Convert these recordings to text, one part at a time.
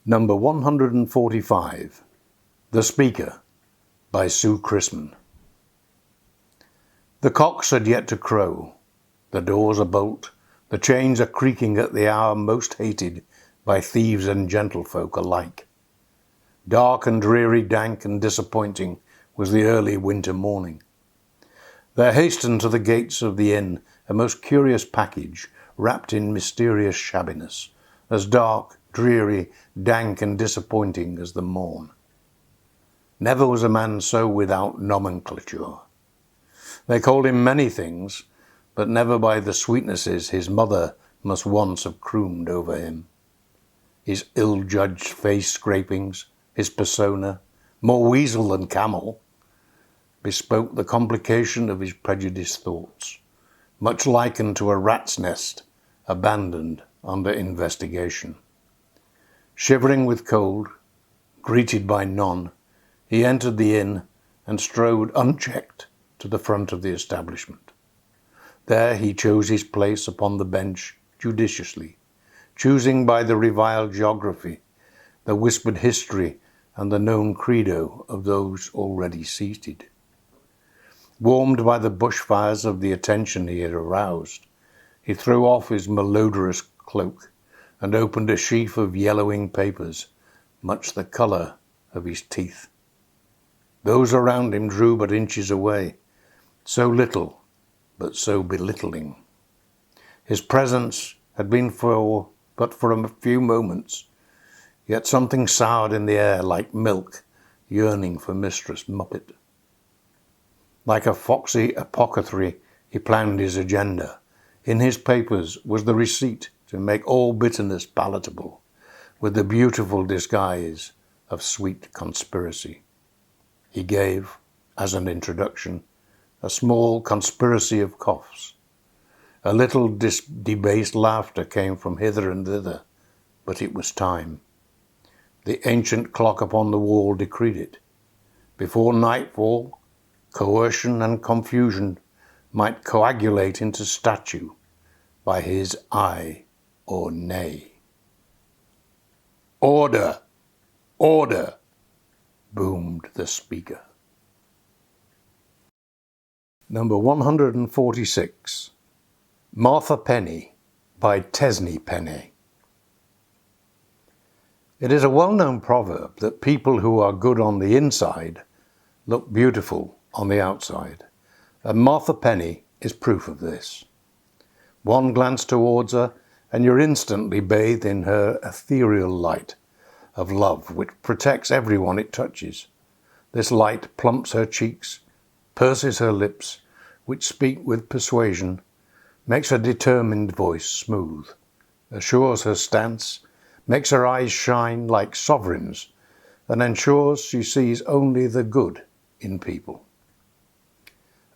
Number 145, The Speaker, by Sue Krisman. The cocks had yet to crow, the doors are bolt, the chains are creaking at the hour most hated by thieves and gentlefolk alike. Dark and dreary, dank and disappointing was the early winter morning. There hastened to the gates of the inn a most curious package, wrapped in mysterious shabbiness, as dark, dreary, dank and disappointing as the morn. Never was a man so without nomenclature. They called him many things, but never by the sweetnesses his mother must once have crooned over him. His ill-judged face scrapings, his persona, more weasel than camel, bespoke the complication of his prejudiced thoughts, much likened to a rat's nest abandoned under investigation. Shivering with cold, greeted by none, he entered the inn and strode unchecked to the front of the establishment. There he chose his place upon the bench judiciously, choosing by the reviled geography, the whispered history, and the known credo of those already seated. Warmed by the bushfires of the attention he had aroused, he threw off his malodorous cloak and opened a sheaf of yellowing papers, much the colour of his teeth. Those around him drew but inches away, so little, but so belittling. His presence had been but for a few moments, yet something soured in the air like milk yearning for Mistress Muppet. Like a foxy apothecary, he planned his agenda. In his papers was the receipt to make all bitterness palatable, with the beautiful disguise of sweet conspiracy. He gave, as an introduction, a small conspiracy of coughs. A little debased laughter came from hither and thither, but it was time. The ancient clock upon the wall decreed it. Before nightfall, coercion and confusion might coagulate into statue by his aye or nay. "Order! Order!" boomed the speaker. Number 146, Martha Penney, by Tesni Penney. It is a well-known proverb that people who are good on the inside look beautiful on the outside, and Martha Penney is proof of this. One glance towards her, and you're instantly bathed in her ethereal light of love which protects everyone it touches. This light plumps her cheeks, purses her lips, which speak with persuasion, makes her determined voice smooth, assures her stance, makes her eyes shine like sovereigns, and ensures she sees only the good in people.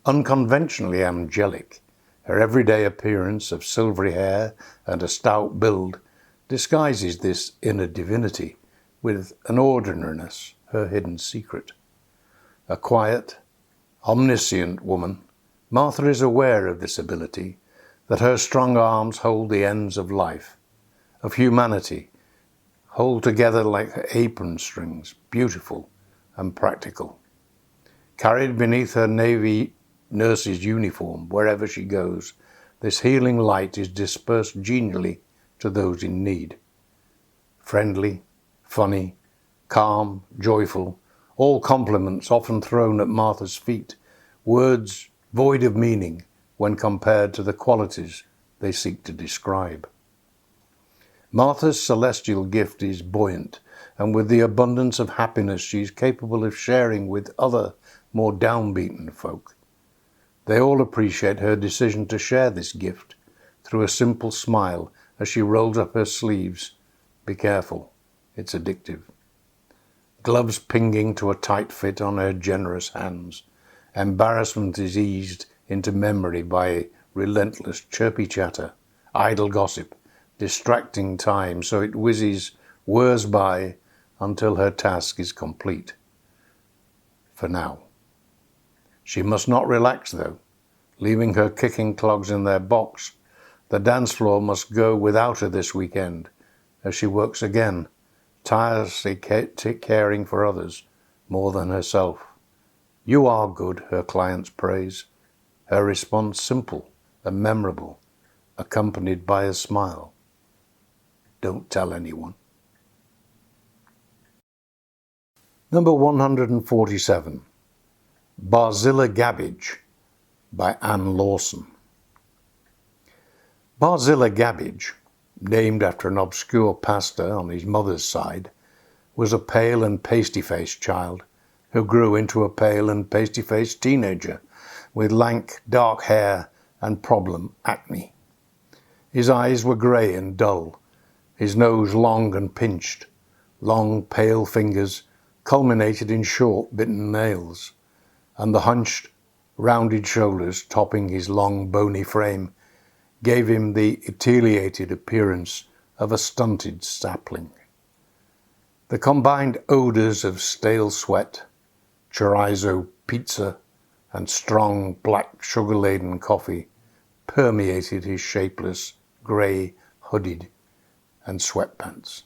Unconventionally angelic, her everyday appearance of silvery hair and a stout build disguises this inner divinity with an ordinariness, her hidden secret. A quiet, omniscient woman, Martha is aware of this ability, that her strong arms hold the ends of life, of humanity, hold together like her apron strings, beautiful and practical. Carried beneath her navy nurse's uniform wherever she goes, this healing light is dispersed genially to those in need. Friendly, funny, calm, joyful, all compliments often thrown at Martha's feet, words void of meaning when compared to the qualities they seek to describe. Martha's celestial gift is buoyant, and with the abundance of happiness she is capable of sharing with other more downbeaten folk. They all appreciate her decision to share this gift through a simple smile as she rolls up her sleeves. Be careful, it's addictive. Gloves pinging to a tight fit on her generous hands. Embarrassment is eased into memory by relentless chirpy chatter, idle gossip, distracting time so it whirs by until her task is complete. For now. She must not relax, though. Leaving her kicking clogs in their box, the dance floor must go without her this weekend, as she works again tirelessly caring for others more than herself. "You are good," her clients praise, her response simple and memorable, accompanied by a smile. Don't tell anyone. Number 147, Barzilla Gabbage by Anne Lawson. Barzilla Gabbage, named after an obscure pastor on his mother's side, was a pale and pasty-faced child who grew into a pale and pasty-faced teenager with lank, dark hair and problem acne. His eyes were grey and dull, his nose long and pinched, long pale fingers culminated in short bitten nails, and the hunched, rounded shoulders topping his long bony frame gave him the etiolated appearance of a stunted sapling. The combined odours of stale sweat, chorizo pizza, and strong black sugar-laden coffee permeated his shapeless, grey hooded and sweatpants.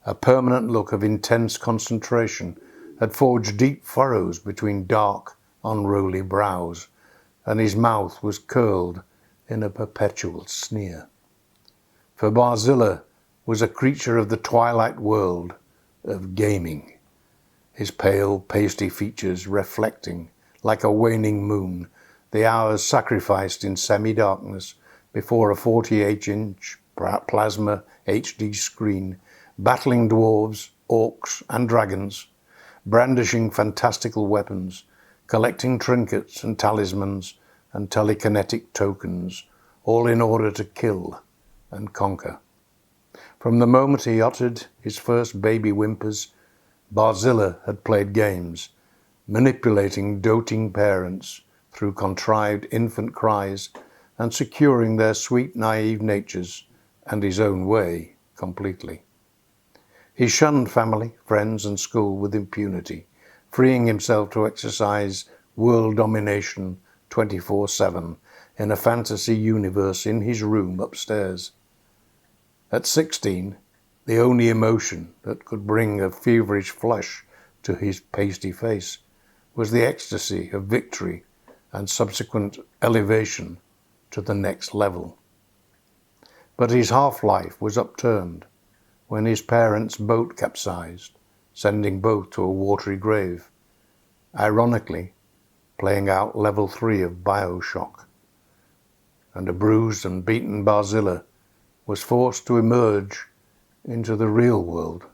A permanent look of intense concentration had forged deep furrows between dark, unruly brows, and his mouth was curled in a perpetual sneer. For Barzilla was a creature of the twilight world of gaming, his pale, pasty features reflecting, like a waning moon, the hours sacrificed in semi-darkness before a 48-inch plasma HD screen, battling dwarves, orcs and dragons, brandishing fantastical weapons, collecting trinkets and talismans and telekinetic tokens, all in order to kill and conquer. From the moment he uttered his first baby whimpers, Barzilla had played games, manipulating doting parents through contrived infant cries and securing their sweet, naive natures and his own way completely. He shunned family, friends and school with impunity, freeing himself to exercise world domination 24/7 in a fantasy universe in his room upstairs. At 16, the only emotion that could bring a feverish flush to his pasty face was the ecstasy of victory and subsequent elevation to the next level. But his half-life was upturned when his parents' boat capsized, sending both to a watery grave, ironically playing out level 3 of Bioshock, and a bruised and beaten Barzilla was forced to emerge into the real world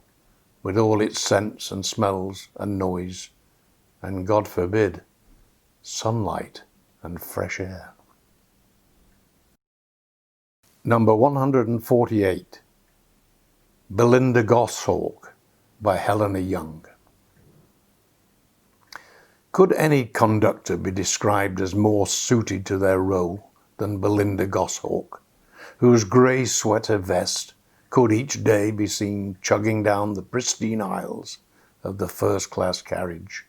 with all its scents and smells and noise and, God forbid, sunlight and fresh air. Number 148, Belinda Goshawk by Helena Young. Could any conductor be described as more suited to their role than Belinda Goshawk, whose grey sweater vest could each day be seen chugging down the pristine aisles of the first-class carriage,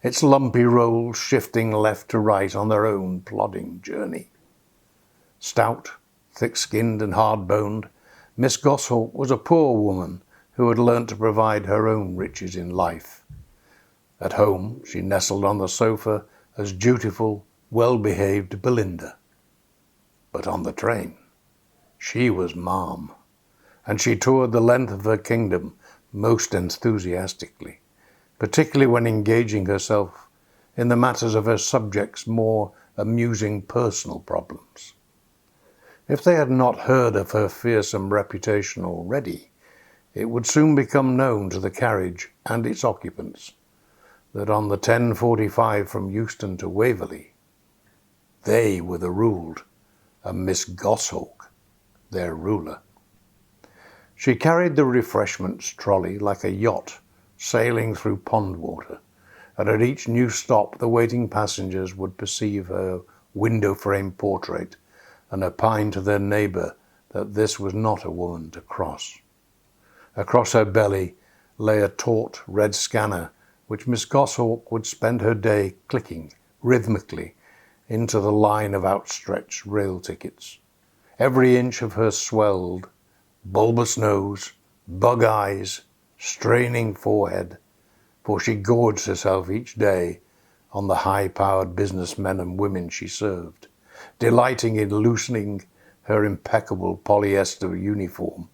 its lumpy rolls shifting left to right on their own plodding journey? Stout, thick-skinned and hard-boned, Miss Goshawk was a poor woman who had learnt to provide her own riches in life. At home, she nestled on the sofa as dutiful, well-behaved Belinda. But on the train, she was Ma'am, and she toured the length of her kingdom most enthusiastically, particularly when engaging herself in the matters of her subjects' more amusing personal problems. If they had not heard of her fearsome reputation already, it would soon become known to the carriage and its occupants that on the 10:45 from Euston to Waverley, they were the ruled, and Miss Goshawk their ruler. She carried the refreshments trolley like a yacht sailing through pond water, and at each new stop the waiting passengers would perceive her window-frame portrait and opine to their neighbour that this was not a woman to cross. Across her belly lay a taut red scanner which Miss Goshawk would spend her day clicking rhythmically into the line of outstretched rail tickets. Every inch of her swelled, bulbous nose bug eyes, straining forehead, for she gorged herself each day on the high-powered businessmen and women she served, delighting in loosening her impeccable polyester uniform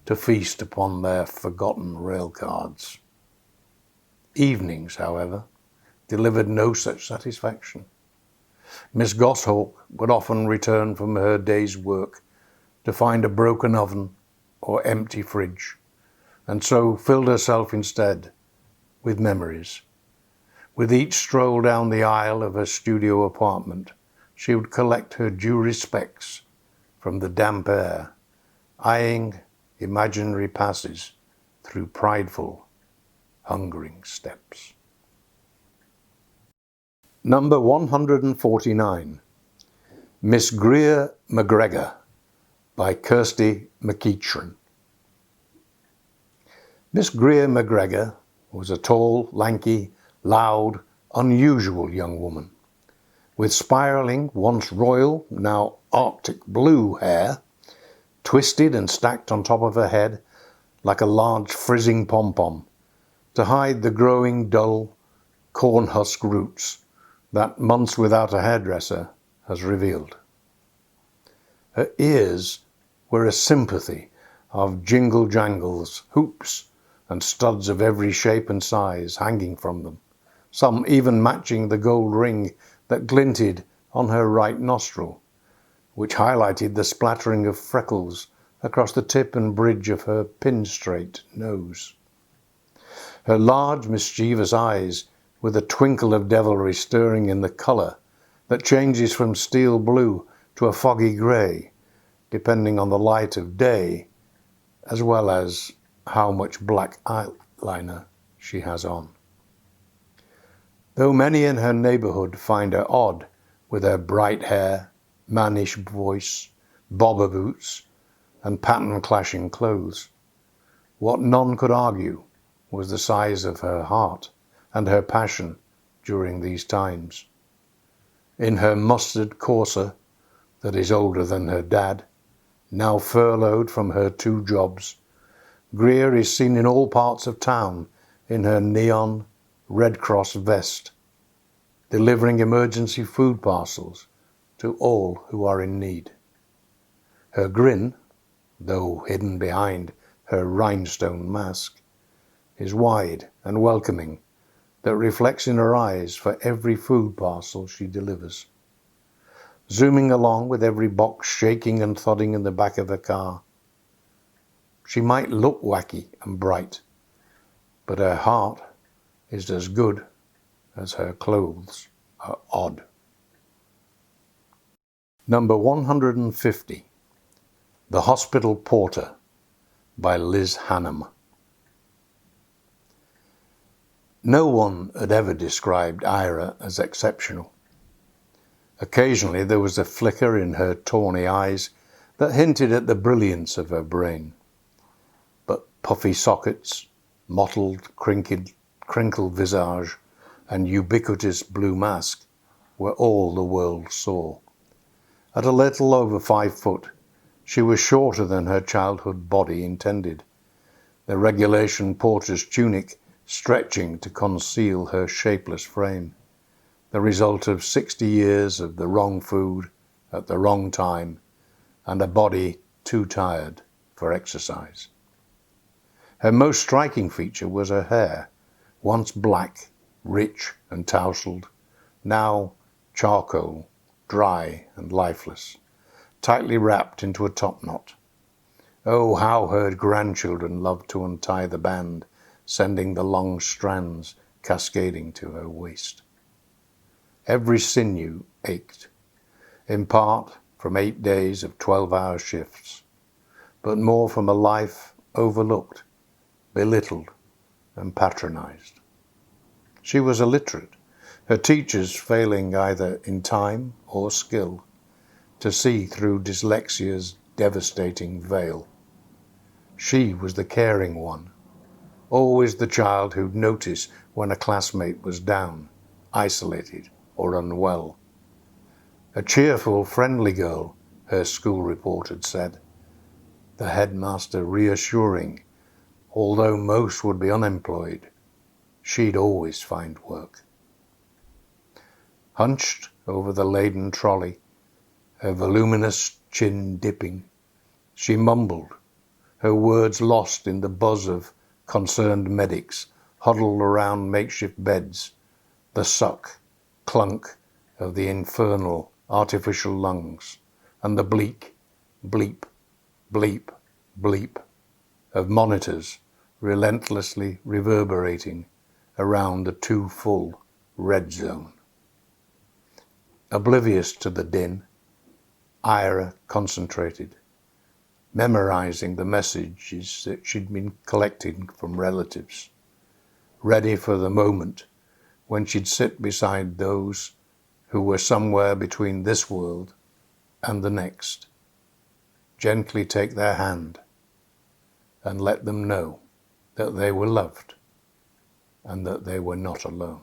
to feast upon their forgotten rail cards. Evenings, however, delivered no such satisfaction. Miss Goshawk would often return from her day's work to find a broken oven or empty fridge, and so filled herself instead with memories. With each stroll down the aisle of her studio apartment, she would collect her due respects from the damp air, eyeing imaginary passes through prideful, hungering steps. Number 149, Miss Greer McGregor by Kirsty Mceachran. Miss Greer McGregor was a tall, lanky, loud, unusual young woman, with spiralling, once royal, now Arctic blue hair, twisted and stacked on top of her head like a large frizzing pom-pom to hide the growing, dull, corn husk roots that months without a hairdresser has revealed. Her ears were a sympathy of jingle-jangles, hoops, and studs of every shape and size hanging from them, some even matching the gold ring that glinted on her right nostril, which highlighted the splattering of freckles across the tip and bridge of her pin-straight nose. Her large, mischievous eyes, with a twinkle of devilry stirring in the colour that changes from steel blue to a foggy grey, depending on the light of day, as well as how much black eyeliner she has on. Though many in her neighbourhood find her odd with her bright hair, mannish voice, bobber boots, and pattern-clashing clothes, what none could argue was the size of her heart and her passion during these times. In her mustard courser, that is older than her dad, now furloughed from her 2 jobs, Greer is seen in all parts of town in her neon Red Cross vest, delivering emergency food parcels to all who are in need. Her grin, though hidden behind her rhinestone mask, is wide and welcoming, that reflects in her eyes for every food parcel she delivers. Zooming along with every box shaking and thudding in the back of her car. She might look wacky and bright, but her heart is as good as her clothes are odd. Number 150, The Hospital Porter by Liz Hannam. No one had ever described Ira as exceptional. Occasionally there was a flicker in her tawny eyes that hinted at the brilliance of her brain. But puffy sockets, mottled, crinkled visage, and ubiquitous blue mask were all the world saw. At a little over 5 foot, she was shorter than her childhood body intended, the regulation porter's tunic stretching to conceal her shapeless frame, the result of 60 years of the wrong food at the wrong time and a body too tired for exercise. Her most striking feature was her hair, once black, rich and tousled, now charcoal, dry and lifeless, tightly wrapped into a topknot. Oh, how her grandchildren loved to untie the band, sending the long strands cascading to her waist. Every sinew ached, in part from 8 days of 12-hour shifts, but more from a life overlooked, belittled, and patronized. She was illiterate, her teachers failing either in time or skill to see through dyslexia's devastating veil. She was the caring one, always the child who'd notice when a classmate was down, isolated, or unwell. A cheerful, friendly girl, her school report had said, the headmaster reassuring Although most would be unemployed, she'd always find work. Hunched over the laden trolley, her voluminous chin dipping, she mumbled, her words lost in the buzz of concerned medics huddled around makeshift beds, the suck, clunk of the infernal artificial lungs, and the bleak, bleep, bleep, bleep of monitors relentlessly reverberating around the too full red zone. Oblivious to the din, Ira concentrated, memorizing the messages that she'd been collecting from relatives, ready for the moment when she'd sit beside those who were somewhere between this world and the next, gently take their hand and let them know that they were loved and that they were not alone.